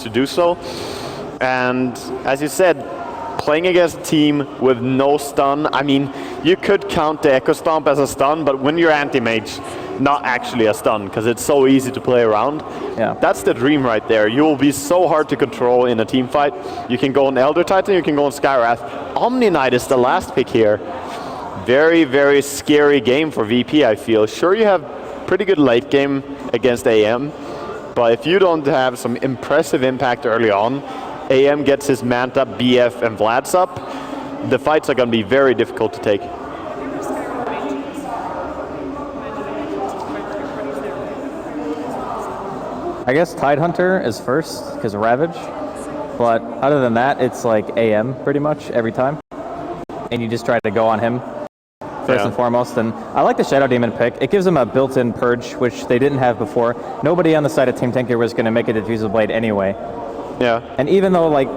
to do so. And as you said, playing against a team with no stun, I mean, you could count the Echo Stomp as a stun, but when you're anti-mage, not actually a stun, because it's so easy to play around. Yeah. That's the dream right there. You will be so hard to control in a team fight. You can go on Elder Titan, you can go on Skywrath. Omni Knight is the last pick here. Very, very scary game for VP, I feel. Sure, you have pretty good late game against AM, but if you don't have some impressive impact early on, AM gets his Manta, BF, and Vlad's up, the fights are going to be very difficult to take. I guess Tidehunter is first because of Ravage, but other than that, it's like AM pretty much every time, and you just try to go on him first and foremost. And I like the Shadow Demon pick. It gives them a built-in purge, which they didn't have before. Nobody on the side of Team Tinker was going to make a Diffusal Blade anyway. Yeah. And even though like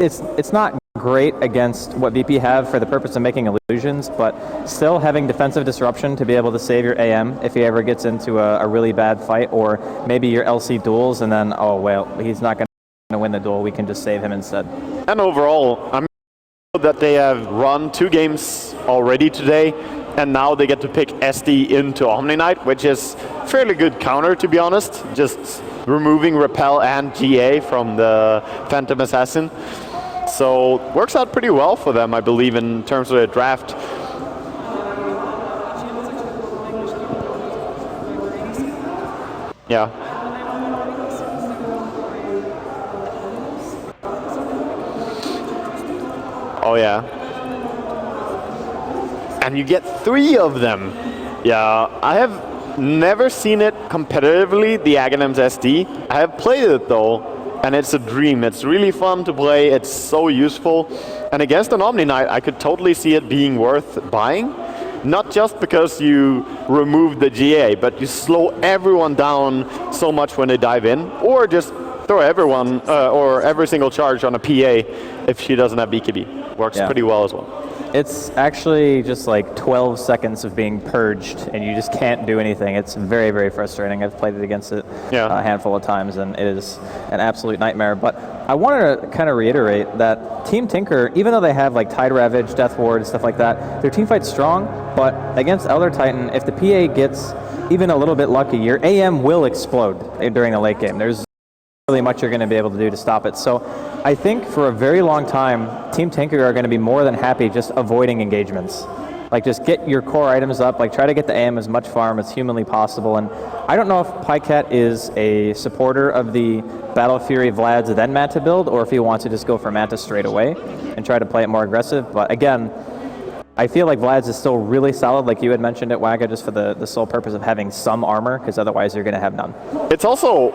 it's not great against what VP have for the purpose of making illusions, but still having defensive disruption to be able to save your AM if he ever gets into a really bad fight, or maybe your LC duels and then, oh well, he's not going to win the duel, we can just save him instead. And overall, I'm that they have run 2 games already today, and now they get to pick SD into Omni Knight, which is fairly good counter, to be honest. Just removing Repel and GA from the Phantom Assassin. So works out pretty well for them, I believe, in terms of their draft. Yeah. Oh yeah. And you get 3 of them. Yeah, I have never seen it competitively, the Aghanim's SD. I have played it though, and it's a dream. It's really fun to play, it's so useful. And against an Omni Knight, I could totally see it being worth buying. Not just because you remove the GA, but you slow everyone down so much when they dive in, or just throw everyone, or every single charge on a PA if she doesn't have BKB. Works pretty well as well. It's actually just like 12 seconds of being purged, and you just can't do anything. It's very, very frustrating. I've played it against it a handful of times, and it is an absolute nightmare. But I wanted to kind of reiterate that Team Tinker, even though they have like Tide Ravage, Death Ward, stuff like that, their team fight's strong, but against Elder Titan, if the PA gets even a little bit lucky, your AM will explode during the late game. There's really much you're going to be able to do to stop it. So I think for a very long time, Team Tinker are going to be more than happy just avoiding engagements. Like, just get your core items up, like try to get the AM as much farm as humanly possible. And I don't know if Pycat is a supporter of the Battle Fury Vlad's then Manta build, or if he wants to just go for Manta straight away and try to play it more aggressive. But again, I feel like Vlad's is still really solid, like you had mentioned it, Wagga, just for the sole purpose of having some armor, because otherwise you're going to have none. It's also,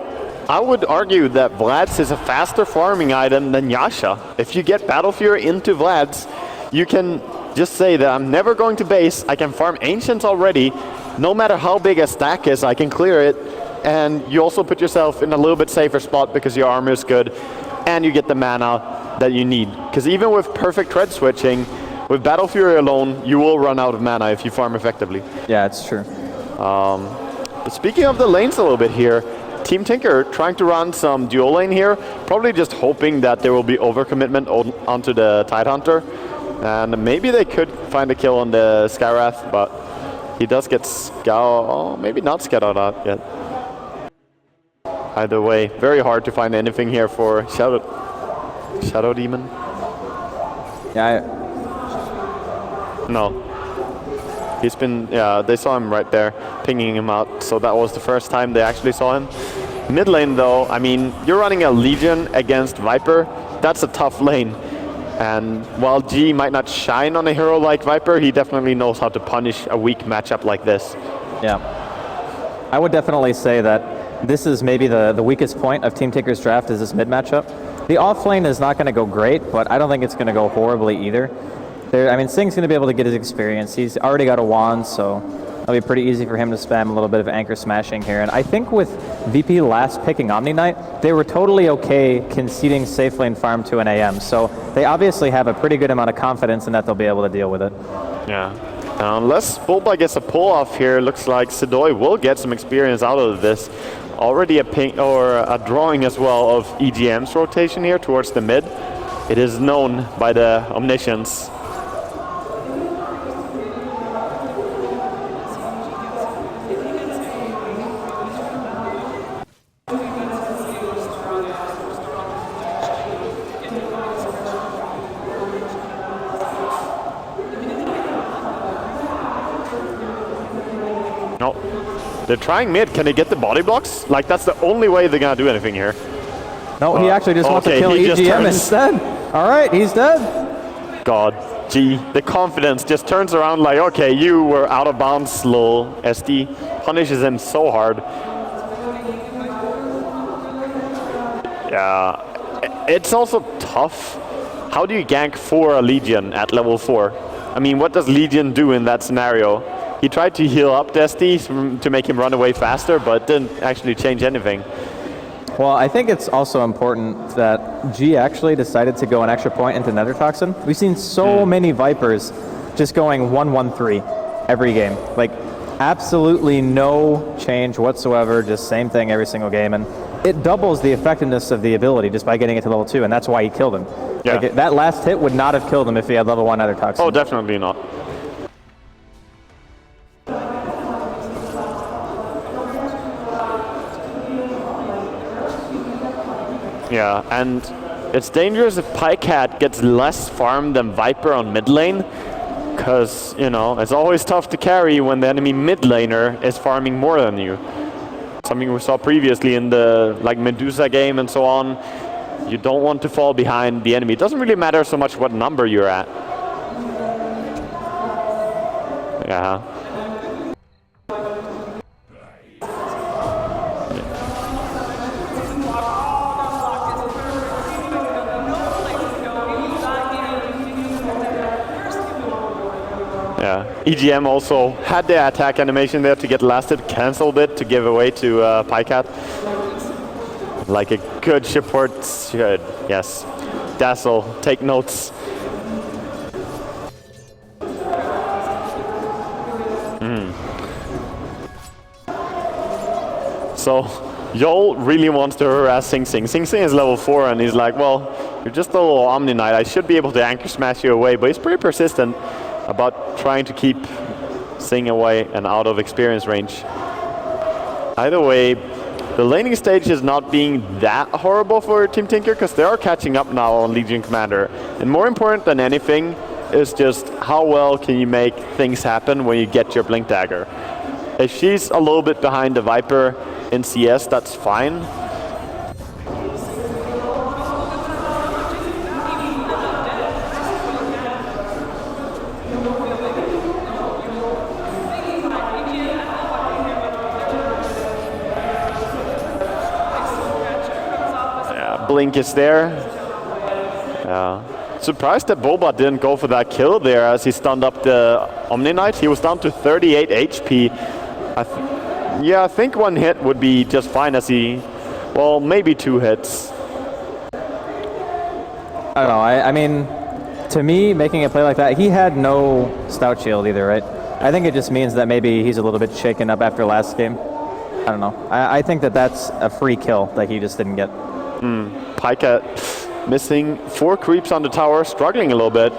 I would argue that Vlad's is a faster farming item than Yasha. If you get Battle Fury into Vlad's, you can just say that I'm never going to base, I can farm Ancients already, no matter how big a stack is, I can clear it, and you also put yourself in a little bit safer spot because your armor is good, and you get the mana that you need. Because even with perfect tread switching, with Battle Fury alone, you will run out of mana if you farm effectively. Yeah, it's true. But speaking of the lanes a little bit here, Team Tinker trying to run some dual lane here, probably just hoping that there will be overcommitment onto the Tidehunter. And maybe they could find a kill on the Skywrath, but he does get maybe not scouted out yet. Either way, very hard to find anything here for Shadow Demon. Yeah, no. He's been, they saw him right there, pinging him out, so that was the first time they actually saw him. Mid lane though, I mean, you're running a Legion against Viper, that's a tough lane. And while G might not shine on a hero like Viper, he definitely knows how to punish a weak matchup like this. Yeah. I would definitely say that this is maybe the weakest point of Team Tinker's draft, is this mid matchup. The off lane is not going to go great, but I don't think it's going to go horribly either. I mean, Sing's going to be able to get his experience. He's already got a wand, so it'll be pretty easy for him to spam a little bit of anchor smashing here. And I think with VP last picking Omni Knight, they were totally okay conceding safe lane farm to an AM. So they obviously have a pretty good amount of confidence in that they'll be able to deal with it. Yeah. Unless Bulba gets a pull-off here, looks like Sedoy will get some experience out of this. Already a ping or a drawing as well of EGM's rotation here towards the mid. It is known by the Omniscience. No. They're trying mid. Can they get the body blocks? Like, that's the only way they're gonna do anything here. No, he actually just wants to kill EGM instead. All right, he's dead. God, G, the confidence just turns around like, okay, you were out of bounds, lol. SD punishes him so hard. Yeah, it's also tough. How do you gank for a Legion at level 4? I mean, what does Legion do in that scenario? He tried to heal up Dusty to make him run away faster, but didn't actually change anything. Well, I think it's also important that G actually decided to go an extra point into Nether Toxin. We've seen so many Vipers just going 1-1-3 every game. Like, absolutely no change whatsoever, just same thing every single game. And it doubles the effectiveness of the ability just by getting it to level 2, and that's why he killed him. Yeah. Like, that last hit would not have killed him if he had level 1 Nether Toxin. Oh, definitely not. Yeah, and it's dangerous if Pycat gets less farm than Viper on mid lane, because, you know, it's always tough to carry when the enemy mid laner is farming more than you. Something we saw previously in the Medusa game and so on. You don't want to fall behind the enemy. It doesn't really matter so much what number you're at. Yeah. Yeah, EGM also had the attack animation there to get lasted, cancelled it to give away to Pycat. Like a good support should, yes. Dazzle, take notes. So, Yol really wants to harass Sing Sing. Sing Sing is level 4 and he's like, well, you're just a little Omni Knight. I should be able to anchor smash you away, but he's pretty persistent about trying to keep Sing away and out of experience range. Either way, the laning stage is not being that horrible for Team Tinker because they are catching up now on Legion Commander. And more important than anything is just how well can you make things happen when you get your Blink Dagger. If she's a little bit behind the Viper in CS, that's fine. Blink is there. Surprised that Boba didn't go for that kill there as he stunned up the Omni Knight. He was down to 38 HP. I think one hit would be just fine as he, well, maybe 2 hits. I don't know. I mean, to me, making a play like that, he had no stout shield either, right? I think it just means that maybe he's a little bit shaken up after last game. I don't know. I think that that's a free kill that he just didn't get. Pycat missing 4 creeps on the tower, struggling a little bit.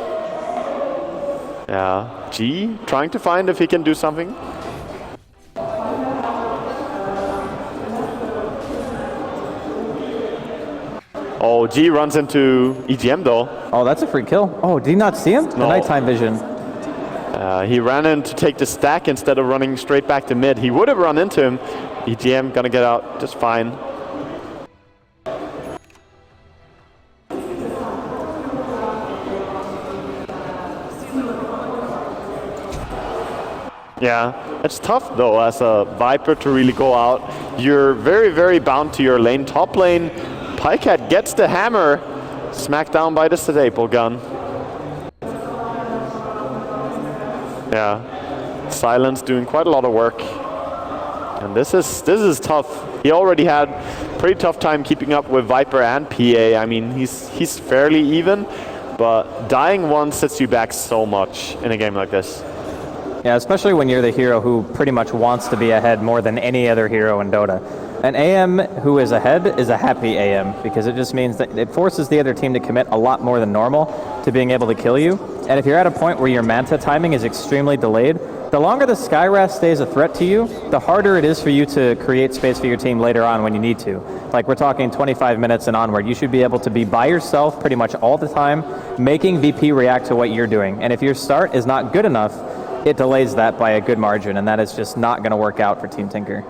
Yeah, G trying to find if he can do something. Oh, G runs into EGM though. Oh, that's a free kill. Oh, did he not see him? No. The nighttime vision. He ran in to take the stack instead of running straight back to mid. He would have run into him. EGM gonna get out just fine. Yeah, it's tough though as a Viper to really go out. You're very, very bound to your lane. Top lane, Pycat gets the hammer, smacked down by the staple gun. Yeah, Silence doing quite a lot of work. And this is tough. He already had pretty tough time keeping up with Viper and PA. I mean, he's fairly even, but dying once sets you back so much in a game like this. Yeah, especially when you're the hero who pretty much wants to be ahead more than any other hero in Dota. An AM who is ahead is a happy AM, because it just means that it forces the other team to commit a lot more than normal to being able to kill you. And if you're at a point where your Manta timing is extremely delayed, the longer the Skywrath stays a threat to you, the harder it is for you to create space for your team later on when you need to. Like, we're talking 25 minutes and onward. You should be able to be by yourself pretty much all the time, making VP react to what you're doing. And if your start is not good enough, it delays that by a good margin, and that is just not going to work out for Team Tinker.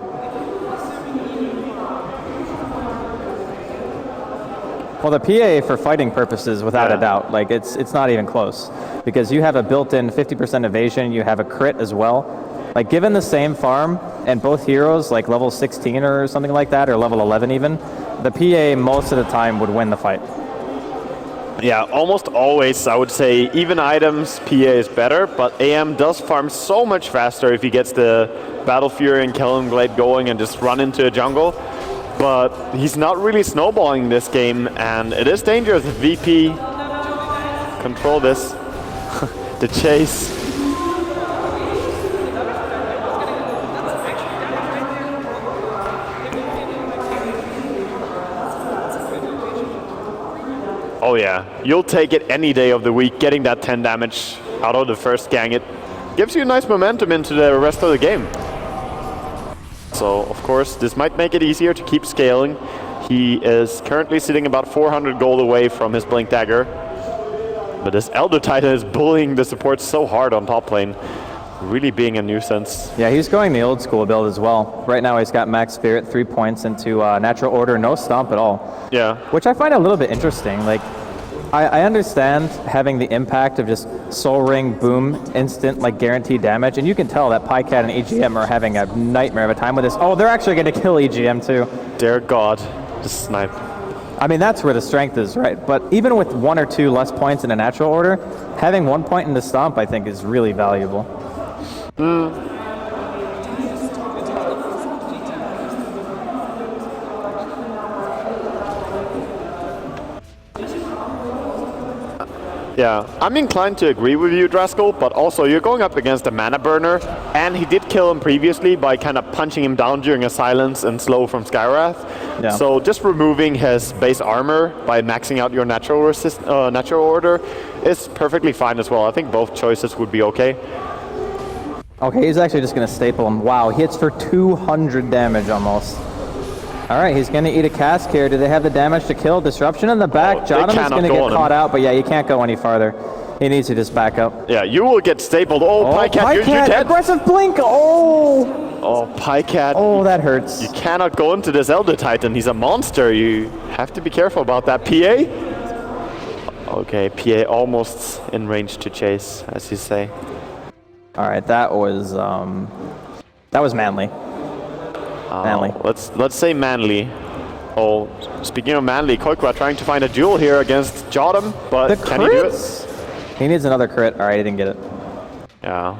Well, the PA for fighting purposes, without a doubt, like it's not even close, because you have a built-in 50% evasion, you have a crit as well. Like, given the same farm and both heroes like level 16 or something like that, or level 11 even, the PA most of the time would win the fight. Yeah, almost always I would say even items PA is better, but AM does farm so much faster if he gets the Battle Fury and Kellan Glade going and just run into a jungle. But he's not really snowballing this game, and it is dangerous if VP control this. The chase. Oh yeah, you'll take it any day of the week, getting that 10 damage out of the first gang. It gives you a nice momentum into the rest of the game. So, of course, this might make it easier to keep scaling. He is currently sitting about 400 gold away from his Blink Dagger. But this Elder Titan is bullying the support so hard on top lane, really being a nuisance. Yeah, he's going the old school build as well. Right now he's got Max Spirit, 3 points into Natural Order, no Stomp at all. Yeah. Which I find a little bit interesting. Like, I understand having the impact of just Soul Ring, boom, instant, like guaranteed damage, and you can tell that Pycat and EGM are having a nightmare of a time with this. Oh, they're actually going to kill EGM too. Dear God, just snipe. I mean, that's where the strength is, right? But even with 1 or 2 less points in a natural order, having 1 point in the Stomp, I think, is really valuable. Yeah, I'm inclined to agree with you, Draskell, but also you're going up against a mana burner, and he did kill him previously by kind of punching him down during a silence and slow from Skywrath. Yeah. So just removing his base armor by maxing out your natural order is perfectly fine as well. I think both choices would be okay. Okay, he's actually just going to staple him. Wow, he hits for 200 damage almost. All right, he's going to eat a cask here. Do they have the damage to kill? Disruption in the back. Jotum is going to get caught out, but yeah, you can't go any farther. He needs to just back up. Yeah, you will get stapled. Oh, Pycat, you're dead. Aggressive blink. Oh. Oh, Pycat. Oh, that hurts. You cannot go into this Elder Titan. He's a monster. You have to be careful about that. PA? Okay, PA almost in range to chase, as you say. All right, that was manly. Manly. Let's say manly. Oh, speaking of manly, Koikwa trying to find a duel here against Jotum, but can he do it? He needs another crit. All right, he didn't get it. Yeah,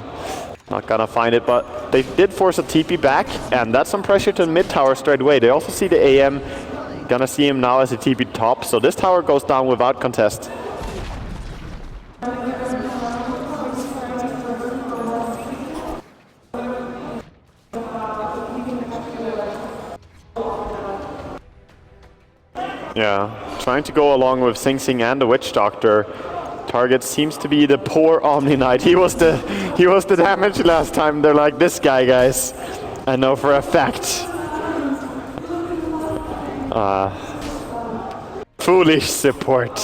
not gonna find it, but they did force a TP back, and that's some pressure to mid tower straight away. They also see the AM. Gonna see him now as a TP top, so this tower goes down without contest. Yeah, trying to go along with Sing Sing and the Witch Doctor. Target seems to be the poor Omni Knight. He was the damage last time. They're like, this guy, guys. I know for a fact. Foolish support.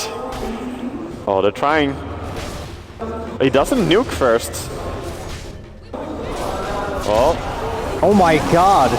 Oh, they're trying. He doesn't nuke first. Oh. Oh my God.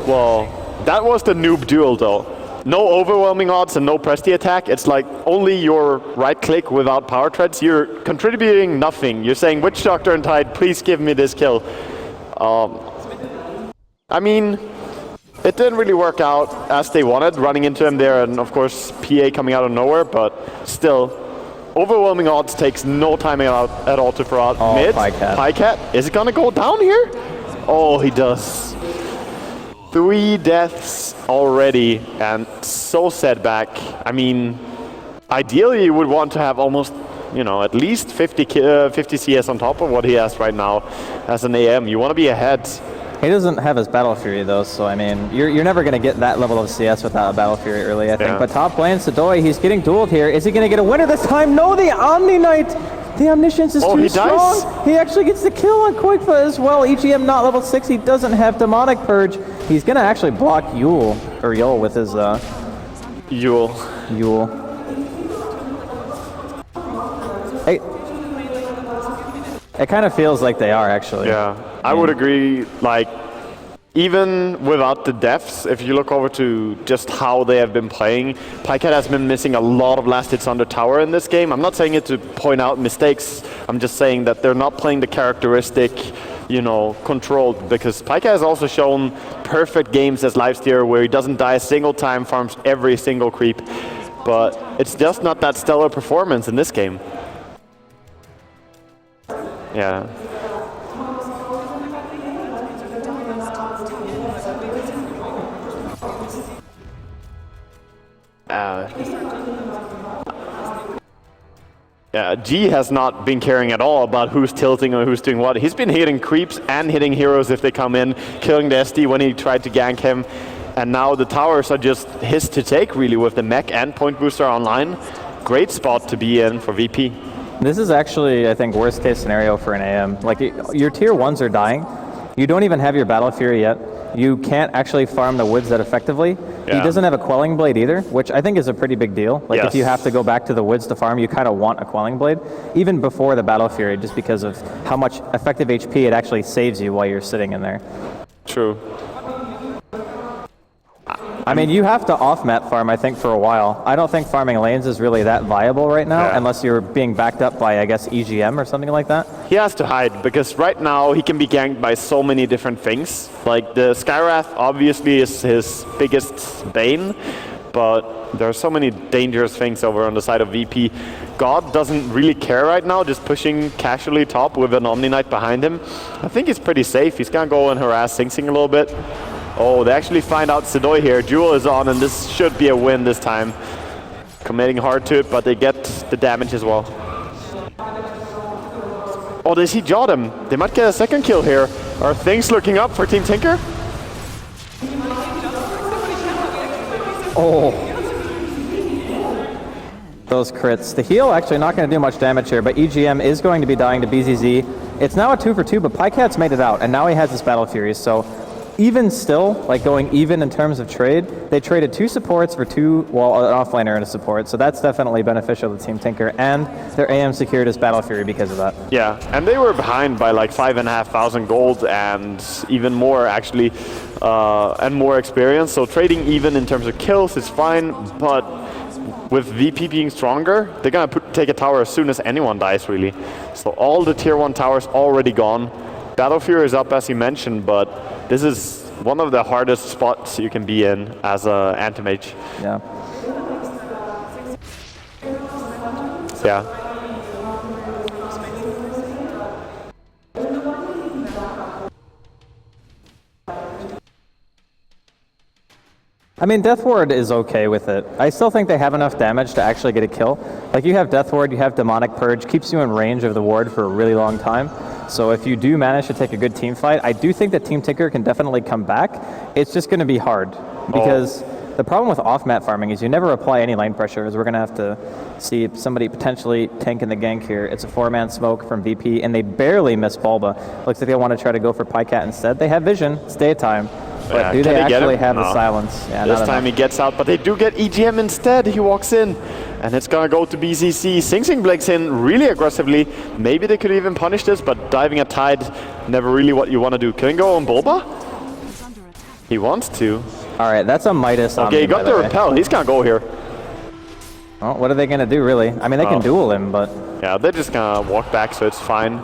Well, that was the noob duel though. No overwhelming odds and no press the attack. It's like only your right click without power treads. You're contributing nothing. You're saying, Witch Doctor and Tide, please give me this kill. I mean, it didn't really work out as they wanted, running into him there, and of course PA coming out of nowhere, but still, overwhelming odds, takes no time at all to throw out. Oh, Mid, Pycat. Is it gonna go down here? Oh, he does. 3 deaths already, and so set back. I mean, ideally you would want to have almost, you know, at least 50 CS on top of what he has right now as an AM. You want to be ahead. He doesn't have his Battle Fury though, so I mean, you're never going to get that level of CS without a Battle Fury early, I think. Yeah. But top lane, Sidoi, he's getting dueled here. Is he going to get a winner this time? No, the Omni Knight! The Omniscience is too strong. Dies. He actually gets the kill on Koikfa as well. EGM not level 6, he doesn't have Demonic Purge. He's going to actually block Yule with his... Yule. Hey. It kind of feels like they are, actually. Yeah. I would agree, like, even without the deaths, if you look over to just how they have been playing, Pycat has been missing a lot of last hits on the tower in this game. I'm not saying it to point out mistakes, I'm just saying that they're not playing the characteristic, you know, controlled, because Pycat has also shown perfect games as lifestealer where he doesn't die a single time, farms every single creep, but it's just not that stellar performance in this game. Yeah. Yeah, G has not been caring at all about who's tilting or who's doing what. He's been hitting creeps and hitting heroes if they come in, killing the SD when he tried to gank him. And now the towers are just his to take, really, with the mech and point booster online. Great spot to be in for VP. This is actually, I think, worst case scenario for an AM. Like, your tier 1s are dying. You don't even have your Battle Fury yet. You can't actually farm the woods that effectively. Yeah. He doesn't have a Quelling Blade either, which I think is a pretty big deal. Like, if you have to go back to the woods to farm, you kind of want a Quelling Blade, even before the Battle Fury, just because of how much effective HP it actually saves you while you're sitting in there. True. I mean, you have to off-map farm, I think, for a while. I don't think farming lanes is really that viable right now, unless you're being backed up by, I guess, EGM or something like that. He has to hide, because right now he can be ganked by so many different things. Like, the Skywrath obviously is his biggest bane, but there are so many dangerous things over on the side of VP. God doesn't really care right now, just pushing casually top with an Omni Knight behind him. I think he's pretty safe. He's gonna go and harass Sing Sing a little bit. Oh, they actually find out Sidoi here. Jewel is on, and this should be a win this time. Committing hard to it, but they get the damage as well. Oh, does he jaw them? They might get a second kill here. Are things looking up for Team Tinker? Oh. Those crits. The heal actually not going to do much damage here, but EGM is going to be dying to BZZ. It's now a 2 for 2, but Pycat's made it out, and now he has his Battle Furies, so even still, like going even in terms of trade, they traded 2 supports for 2, well, an offlaner and a support, so that's definitely beneficial to Team Tinker, and their AM secured his Battle Fury because of that. Yeah, and they were behind by like 5,500 gold and even more actually, and more experience, so trading even in terms of kills is fine, but with VP being stronger, they're gonna take a tower as soon as anyone dies, really. So all the tier 1 towers already gone. Battle Fury is up, as you mentioned, but this is one of the hardest spots you can be in as an anti-mage. Yeah. Yeah. I mean, Death Ward is okay with it. I still think they have enough damage to actually get a kill. Like, you have Death Ward, you have Demonic Purge, keeps you in range of the ward for a really long time. So if you do manage to take a good team fight, I do think that Team Tinker can definitely come back. It's just going to be hard, because the problem with off-map farming is you never apply any lane pressure, as we're going to have to see somebody potentially tanking the gank here. It's a 4-man smoke from VP, and they barely miss Bulba. Looks like they want to try to go for Pycat instead. They have vision, it's daytime. But do they actually have the silence? Yeah, this time he gets out, but they do get EGM instead. He walks in, and it's gonna go to BCC. Sing Sing blinks in really aggressively. Maybe they could even punish this, but diving at Tide, never really what you want to do. Can he go on Bulba? He wants to. All right, that's a Midas. Okay, he got the repel. He's gonna go here. Well, what are they gonna do, really? I mean, they can duel him, but... Yeah, they're just gonna walk back, so it's fine.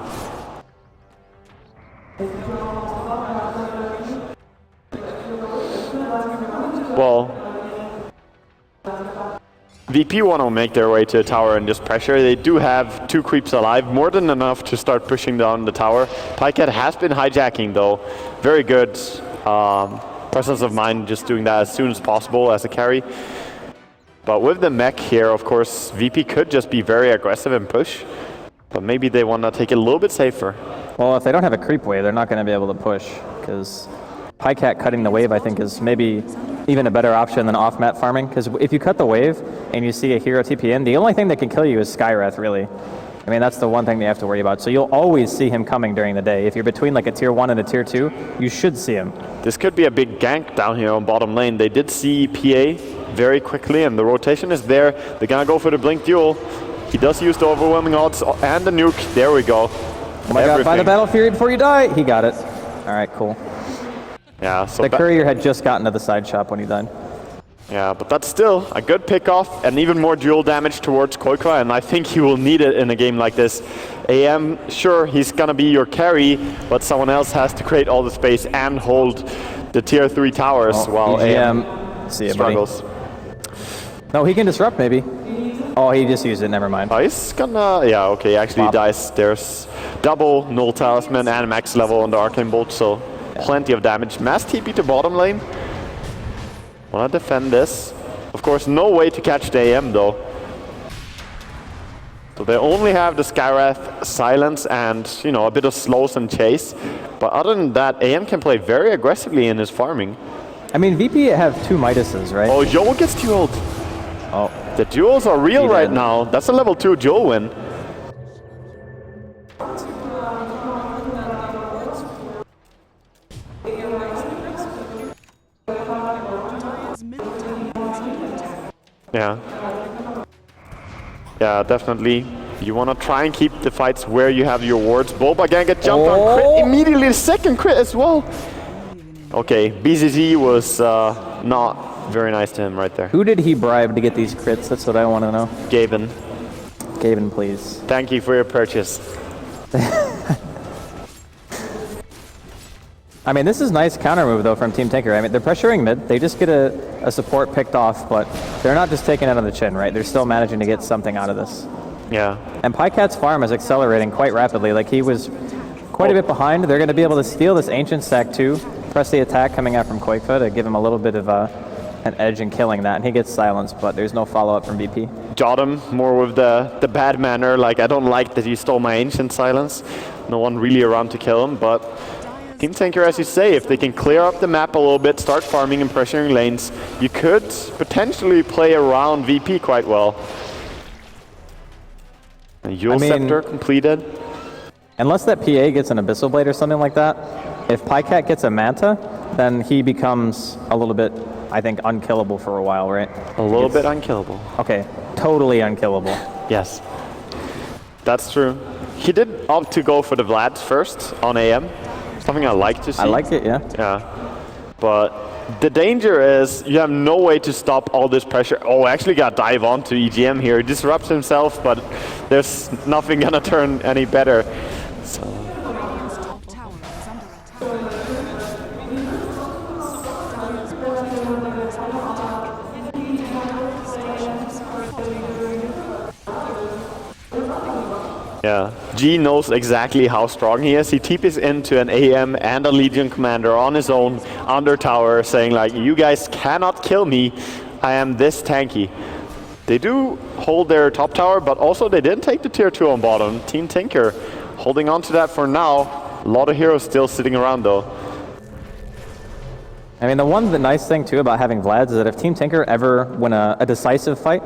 Well, VP want to make their way to a tower and just pressure. They do have 2 creeps alive, more than enough to start pushing down the tower. Pycat has been hijacking though. Very good presence of mind, just doing that as soon as possible as a carry. But with the mech here, of course, VP could just be very aggressive and push. But maybe they want to take it a little bit safer. Well, if they don't have a creep wave, they're not going to be able to push, because Pycat cutting the wave, I think, is maybe even a better option than off-mat farming, because if you cut the wave and you see a hero TP in, the only thing that can kill you is Skywrath, really. I mean, that's the one thing they have to worry about. So you'll always see him coming during the day. If you're between like a tier 1 and a tier 2, you should see him. This could be a big gank down here on bottom lane. They did see PA very quickly, and the rotation is there. They're gonna go for the blink duel. He does use the overwhelming odds and the nuke. There we go. Oh my god, buy the Battle Fury before you die! He got it. Alright, courier Yeah, so the courier had just gotten to the side shop when he died. Yeah, but that's still a good pick-off and even more dual damage towards Koikwa, and I think he will need it in a game like this. AM, sure, he's gonna be your carry, but someone else has to create all the space and hold the tier 3 towers while AM struggles. No, he can disrupt maybe. Oh, he just used it, never mind. Oh, he's gonna, yeah, okay, he actually dies. There's double Null Talisman and max level on the Arcane Bolt, so plenty of damage. Mass TP to bottom lane. Wanna defend this. Of course, no way to catch the AM though. So they only have the Skywrath, Silence, and, you know, a bit of slows and chase. But other than that, AM can play very aggressively in his farming. I mean, VP have 2 Midases, right? Oh, Joel gets dueled. Oh. The duels are real right now. That's a level 2 Joel win. Yeah. Yeah, definitely. You want to try and keep the fights where you have your wards. Boba again get jumped on crit. Immediately the second crit as well. Okay, BZZ was not very nice to him right there. Who did he bribe to get these crits? That's what I want to know. Gaben. Gaben, please. Thank you for your purchase. I mean, this is nice counter move, though, from Team Tinker. I mean, they're pressuring mid. They just get a support picked off, but they're not just taking it on the chin, right? They're still managing to get something out of this. Yeah. And Pycat's farm is accelerating quite rapidly. Like, he was quite a bit behind. They're going to be able to steal this Ancient Stack, too. Press the attack coming out from Koikfa to give him a little bit of an edge in killing that. And he gets silenced, but there's no follow-up from VP. Jot him more with the bad manner. Like, I don't like that you stole my Ancient Silence. No one really around to kill him, but Team Tinker, as you say, if they can clear up the map a little bit, start farming and pressuring lanes, you could potentially play around VP quite well. Yule Scepter completed. Unless that PA gets an Abyssal Blade or something like that, if Pycat gets a Manta, then he becomes a little bit, I think, unkillable for a while, right? A little bit unkillable. Okay, totally unkillable. Yes, that's true. He did opt to go for the Vlad first on AM. Something I like to see. I like it, yeah. Yeah, but the danger is you have no way to stop all this pressure. Oh, actually got dive onto EGM here. He disrupts himself, but there's nothing gonna turn any better. So. Yeah, G knows exactly how strong he is. He TPs into an AM and a Legion commander on his own under tower, saying like, you guys cannot kill me. I am this tanky. They do hold their top tower, but also they didn't take the tier 2 on bottom. Team Tinker holding on to that for now. A lot of heroes still sitting around though. I mean, the nice thing too about having Vlads is that if Team Tinker ever win a decisive fight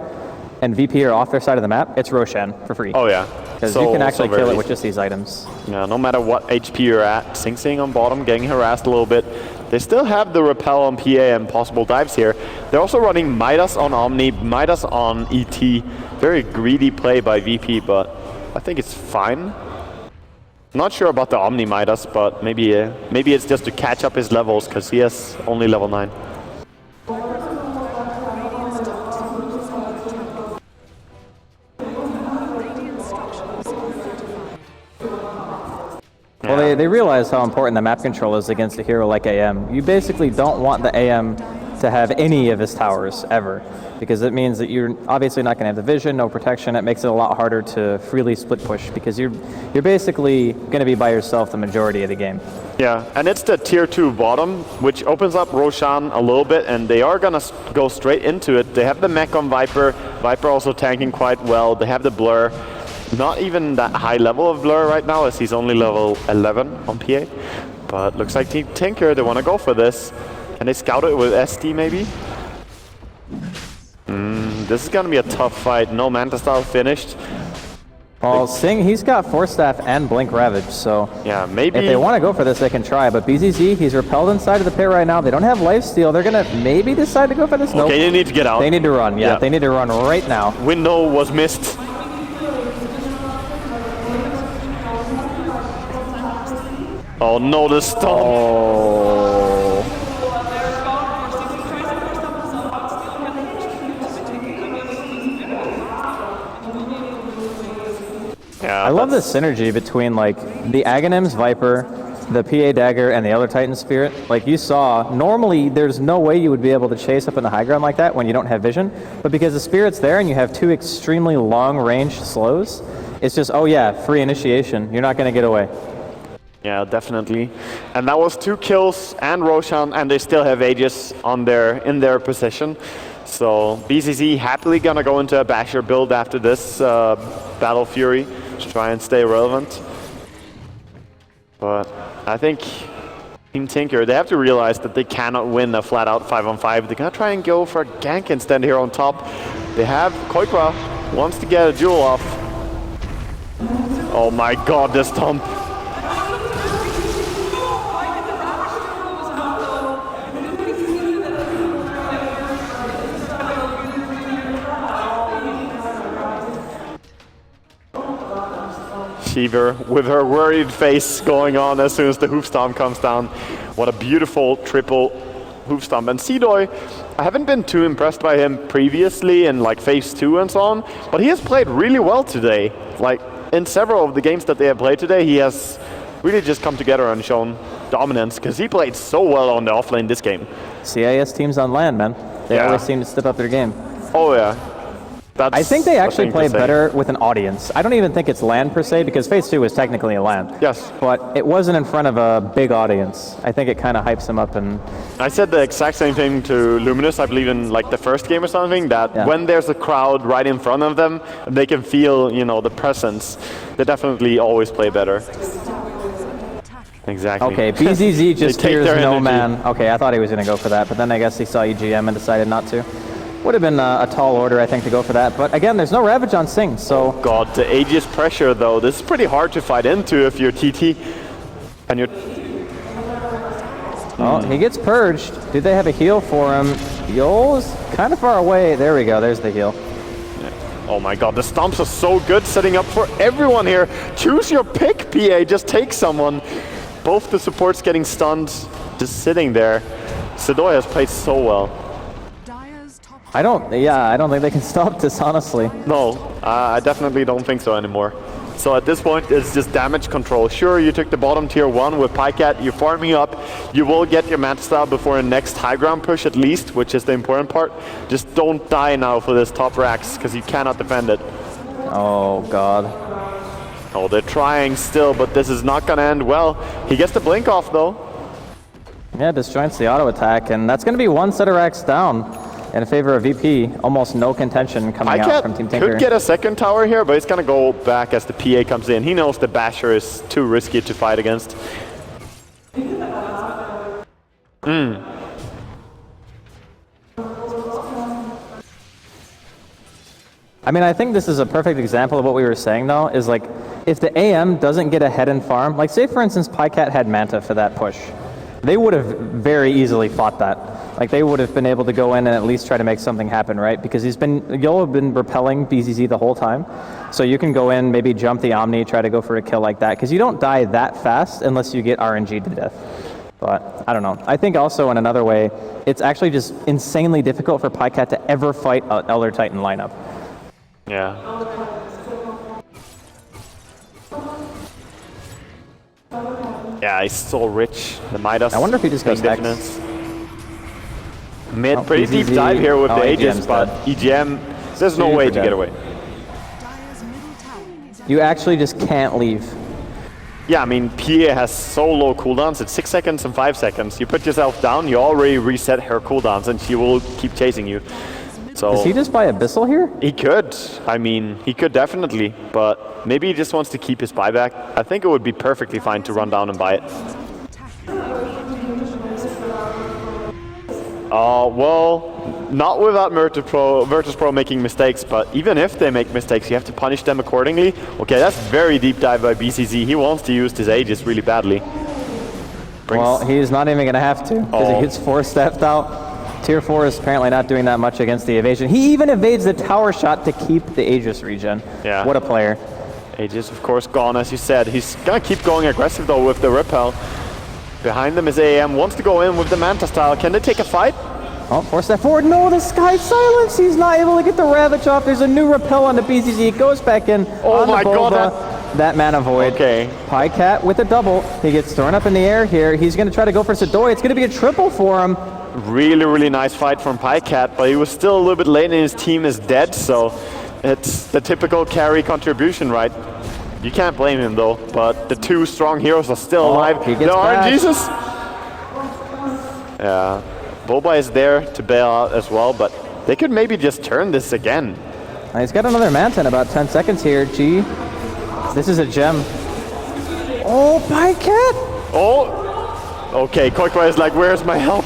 and VP are off their side of the map, it's Roshan for free. Oh yeah. Because you can actually kill it with just these items. Yeah, no matter what HP you're at, Sing Sing on bottom, getting harassed a little bit. They still have the repel on PA and possible dives here. They're also running Midas on Omni, Midas on ET. Very greedy play by VP, but I think it's fine. Not sure about the Omni Midas, but maybe it's just to catch up his levels because he has only level 9. Well, they realize how important the map control is against a hero like AM. You basically don't want the AM to have any of his towers ever, because it means that you're obviously not going to have the vision, no protection. It makes it a lot harder to freely split push because you're basically going to be by yourself the majority of the game. Yeah, and it's the tier 2 bottom, which opens up Roshan a little bit, and they are going to go straight into it. They have the mech on Viper. Viper also tanking quite well. They have the blur. Not even that high level of blur right now, as he's only level 11 on PA. But looks like Team Tinker, they want to go for this. And they scout it with SD maybe? This is going to be a tough fight. No Manta Style finished. Well, Singh, he's got Force Staff and Blink Ravage, so yeah, maybe if they want to go for this, they can try. But BZZ, he's repelled inside of the pit right now. They don't have lifesteal. They're going to maybe decide to go for this. Okay, nope. They need to get out. They need to run, yeah. They need to run right now. Window was missed. Oh no, the stomp. Oh. Yeah, I love the synergy between like the Aghanim's Viper, the PA Dagger, and the Elder Titan Spirit. Like you saw, normally there's no way you would be able to chase up in the high ground like that when you don't have vision. But because the Spirit's there and you have two extremely long range slows, it's just, oh yeah, free initiation. You're not going to get away. Yeah, definitely. And that was 2 kills and Roshan, and they still have Aegis in their position. So BCZ happily gonna go into a Basher build after this Battle Fury to try and stay relevant. But I think Team Tinker, they have to realize that they cannot win a flat-out 5-on-5. They're gonna try and go for a gank instead here on top. They have Koikwa, wants to get a duel off. Oh my god, this stomp. With her worried face going on as soon as the hoof stomp comes down. What a beautiful triple hoof stomp. And Seedoy, I haven't been too impressed by him previously in like phase 2 and so on, but he has played really well today. Like in several of the games that they have played today, he has really just come together and shown dominance because he played so well on the offlane this game. CIS teams on land, man. They always seem to step up their game. Oh yeah. I think they actually play better with an audience. I don't even think it's LAN per se, because Phase 2 was technically a LAN. Yes. But it wasn't in front of a big audience. I think it kind of hypes them up. And I said the exact same thing to Luminous, I believe in like the first game or something, that when there's a crowd right in front of them, they can feel, you know, the presence. They definitely always play better. Exactly. Okay, BZZ just hears no man. Okay, I thought he was going to go for that, but then I guess he saw EGM and decided not to. Would have been a tall order, I think, to go for that. But again, there's no Ravage on Singh, so... Oh god, the Aegis pressure, though. This is pretty hard to fight into if you're TT. And you're... Oh, he gets purged. Did they have a heal for him? Yol's kind of far away. There we go, there's the heal. Oh my god, the stomps are so good, setting up for everyone here. Choose your pick, PA, just take someone. Both the supports getting stunned, just sitting there. Sedoy has played so well. I don't think they can stop this, honestly. No, I definitely don't think so anymore. So at this point, it's just damage control. Sure, you took the bottom tier 1 with Pycat, you're farming up, you will get your Manta Style before the next high ground push at least, which is the important part. Just don't die now for this top racks, because you cannot defend it. Oh god. Oh, they're trying still, but this is not gonna end well. He gets the blink off though. Yeah, disjoints the auto attack, and that's gonna be 1 set of racks down. In favor of VP, almost no contention coming out from Team Tinker. Could get a second tower here, but he's going to go back as the PA comes in. He knows the Basher is too risky to fight against. I mean, I think this is a perfect example of what we were saying, though, is like, if the AM doesn't get ahead and farm, like say, for instance, Pycat had Manta for that push, they would have very easily fought that. Like, they would have been able to go in and at least try to make something happen, right? Because you'll have been repelling BZZ the whole time. So you can go in, maybe jump the Omni, try to go for a kill like that, because you don't die that fast unless you get RNG to death. But, I don't know. I think also in another way, it's actually just insanely difficult for Pycat to ever fight an Elder Titan lineup. Yeah. Yeah, he's so rich. The Midas. I wonder if he just goes Hex. Mid, pretty deep dive here with the Aegis, but EGM, there's no way to get away. You actually just can't leave. Yeah, I mean, PA has so low cooldowns. It's 6 seconds and 5 seconds. You put yourself down, you already reset her cooldowns, and she will keep chasing you. So does he just buy Abyssal here? He could. I mean, he could definitely, but maybe he just wants to keep his buyback. I think it would be perfectly fine to run down and buy it. Well, not without Virtus.Pro making mistakes, but even if they make mistakes, you have to punish them accordingly. Okay, that's very deep dive by BCZ. He wants to use his Aegis really badly. Well, he's not even going to have to, because he gets 4-stepped out. Tier 4 is apparently not doing that much against the evasion. He even evades the tower shot to keep the Aegis regen. Yeah. What a player. Aegis, of course, gone, as you said. He's going to keep going aggressive, though, with the repel. Behind them is AM, wants to go in with the Manta style. Can they take a fight? Oh, force that forward. No, the Sky Silence. He's not able to get the Ravage off. There's a new repel on the BCZ. It goes back in. Oh on my the god, that Mana Void. Okay. Pycat with a double. He gets thrown up in the air here. He's going to try to go for Sadoi. It's going to be a triple for him. Really, really nice fight from Pycat, but he was still a little bit late and his team is dead, so it's the typical carry contribution, right? You can't blame him though, but the two strong heroes are still alive. He gets back. Jesus! Yeah, Boba is there to bail out as well, but they could maybe just turn this again. He's got another Manta in about 10 seconds here. G, this is a gem. Oh, Pycat! Oh! Okay, Koikwa is like, where's my help?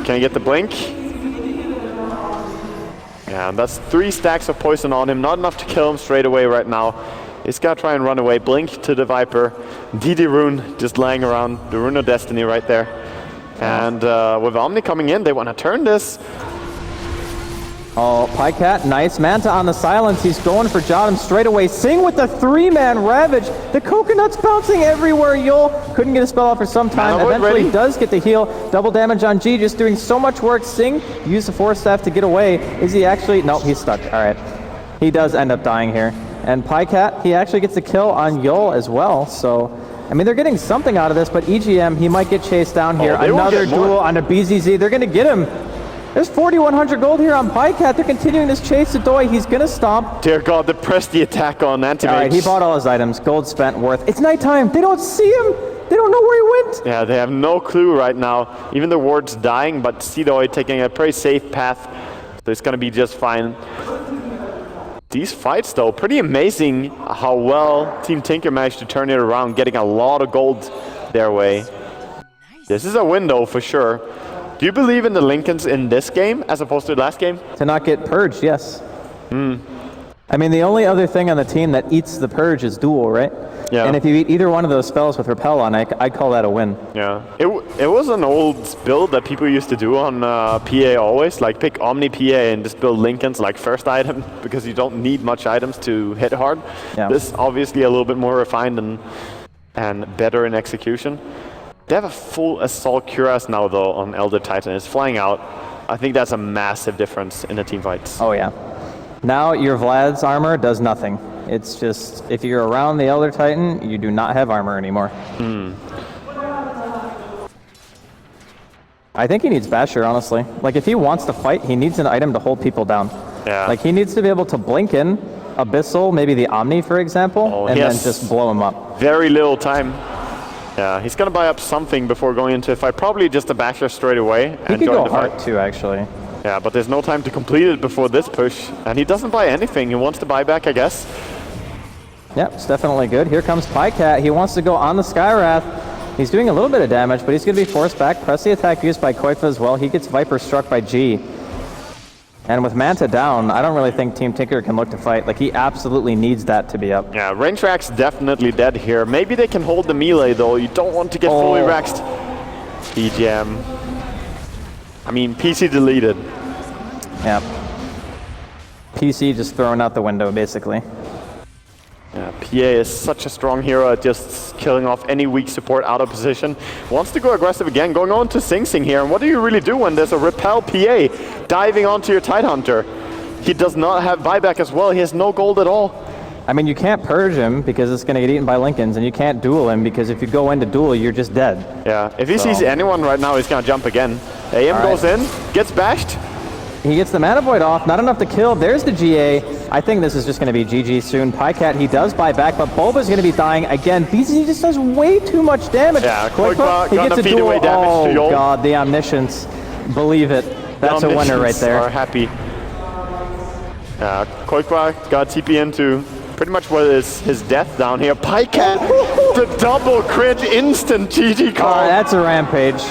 Can I get the blink? Yeah, that's 3 stacks of poison on him. Not enough to kill him straight away right now. He's got to try and run away. Blink to the Viper. DD Rune just laying around. The Rune of Destiny right there. And with Omni coming in, they want to turn this. Oh, Pycat, nice. Manta on the silence. He's going for Jotum straight away. Sing with the 3-man Ravage. The coconut's bouncing everywhere. Yul couldn't get a spell off for some time. Eventually does get the heal. Double damage on G, just doing so much work. Sing used the Force Staff to get away. Is he actually? Nope, he's stuck. All right. He does end up dying here. And Pycat, he actually gets the kill on Yul as well. So, I mean, they're getting something out of this, but EGM, he might get chased down here. Another duel on a BZZ. They're going to get him. There's 4,100 gold here on Pycat. They're continuing this chase to Doi. He's going to stomp. Dear God, they pressed the attack on Antimage. All right, he bought all his items. Gold spent worth. It's nighttime. They don't see him. They don't know where he went. Yeah, they have no clue right now. Even the ward's dying, but Doi taking a pretty safe path. So it's going to be just fine. These fights, though, pretty amazing how well Team Tinker managed to turn it around, getting a lot of gold their way. This is a window for sure. Do you believe in the Lincolns in this game as opposed to the last game? To not get purged, yes. I mean, the only other thing on the team that eats the purge is duel, right? Yeah. And if you eat either one of those spells with repel on it, I'd call that a win. Yeah. It was an old build that people used to do on PA always, like pick Omni PA and just build Lincolns like first item because you don't need much items to hit hard. Yeah. This obviously a little bit more refined and better in execution. They have a full Assault Cuirass now, though, on Elder Titan. It's flying out. I think that's a massive difference in the team fights. Oh, yeah. Now your Vlad's armor does nothing. It's just, if you're around the Elder Titan, you do not have armor anymore. I think he needs Basher, honestly. Like, if he wants to fight, he needs an item to hold people down. Yeah. Like, he needs to be able to blink in Abyssal, maybe the Omni, for example, and then just blow him up. Very little time. Yeah, he's going to buy up something before going into a fight. Probably just a Basher straight away. He could go Heart too, actually. Yeah, but there's no time to complete it before this push. And he doesn't buy anything. He wants to buy back, I guess. Yep, it's definitely good. Here comes Pycat. He wants to go on the Skywrath. He's doing a little bit of damage, but he's going to be forced back. Press the attack used by Koifa as well. He gets Viper struck by G. And with Manta down, I don't really think Team Tinker can look to fight. Like, he absolutely needs that to be up. Yeah, range rack's definitely dead here. Maybe they can hold the melee, though. You don't want to get fully raxed. EGM. I mean, PC deleted. Yeah. PC just thrown out the window, basically. Yeah, PA is such a strong hero at just killing off any weak support out of position. Wants to go aggressive again, going on to Sing Sing here. And what do you really do when there's a repel PA diving onto your Tidehunter? He does not have buyback as well. He has no gold at all. I mean, you can't purge him because it's going to get eaten by Lincolns, and you can't duel him because if you go into duel, you're just dead. Yeah, if he sees anyone right now, he's going to jump again. AM goes in, gets bashed. He gets the Mana Void off, not enough to kill. There's the GA. I think this is just going to be GG soon. Pycat, he does buy back, but Bulba's going to be dying again. BZZ just does way too much damage. Yeah, Quickpa, he gets a feed duel. away damage to Yol. Oh god, the Omniscience. Believe it. That's a winner right there. Are happy. Quickpa got TP into pretty much what is his death down here. Pycat, the double crit instant GG call. That's a rampage.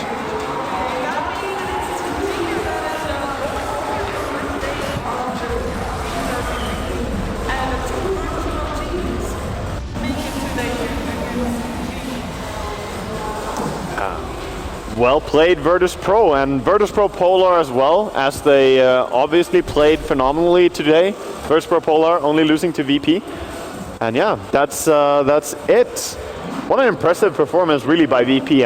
Well played, Virtus.Pro, and Virtus.Pro Polar as well, as they obviously played phenomenally today. Virtus.Pro Polar only losing to VP. And yeah, that's it. What an impressive performance really by VP.